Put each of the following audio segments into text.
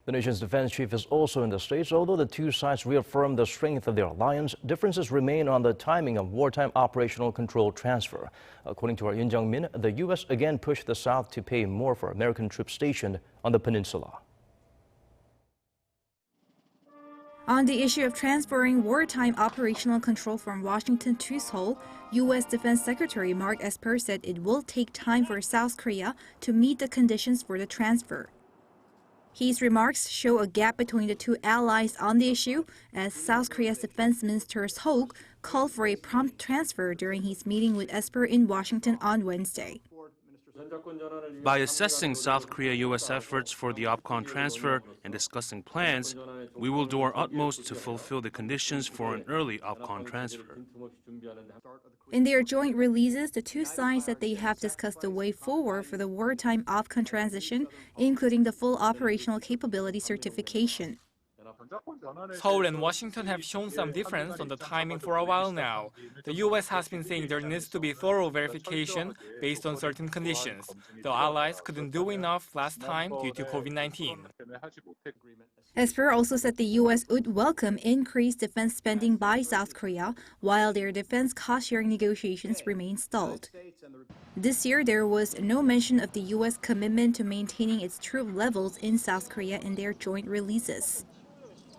The nation's defense chief is also in the States. Although the two sides reaffirmed the strength of their alliance, differences remain on the timing of wartime operational control transfer. According to our Yoon Jungmin, the U.S. again pushed the South to pay more for American troops stationed on the peninsula. On the issue of transferring wartime operational control from Washington to Seoul, U.S. Defense Secretary Mark Esper said it will take time for South Korea to meet the conditions for the transfer. His remarks show a gap between the two allies on the issue, as South Korea's Defense Minister Wook called for a prompt transfer during his meeting with Esper in Washington on Wednesday. By assessing South Korea-U.S. efforts for the OPCON transfer and discussing plans, we will do our utmost to fulfill the conditions for an early OPCON transfer. In their joint releases, the two sides said they have discussed the way forward for the wartime OPCON transition, including the full operational capability certification. Seoul and Washington have shown some difference on the timing for a while now. The U.S. has been saying there needs to be thorough verification based on certain conditions. The allies couldn't do enough last time due to COVID-19. Esper also said the U.S. would welcome increased defense spending by South Korea, while their defense cost-sharing negotiations remain stalled. This year, there was no mention of the U.S. commitment to maintaining its troop levels in South Korea in their joint releases.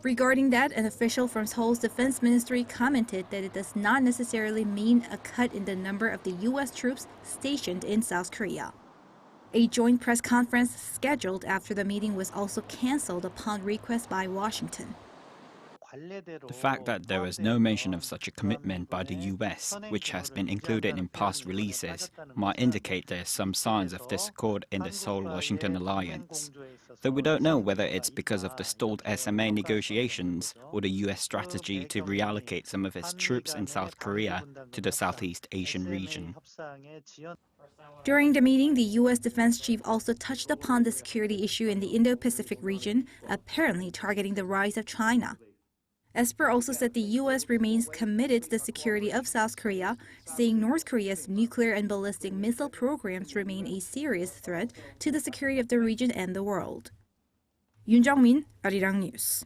Regarding that, an official from Seoul's defense ministry commented that it does not necessarily mean a cut in the number of the U.S. troops stationed in South Korea. A joint press conference scheduled after the meeting was also canceled upon request by Washington. The fact that there was no mention of such a commitment by the U.S., which has been included in past releases, might indicate there are some signs of discord in the Seoul-Washington alliance. Though we don't know whether it's because of the stalled SMA negotiations or the U.S. strategy to reallocate some of its troops in South Korea to the Southeast Asian region. During the meeting, the U.S. defense chief also touched upon the security issue in the Indo-Pacific region, apparently targeting the rise of China. Esper also said the U.S. remains committed to the security of South Korea, saying North Korea's nuclear and ballistic missile programs remain a serious threat to the security of the region and the world. Yoon Jungmin, Arirang News.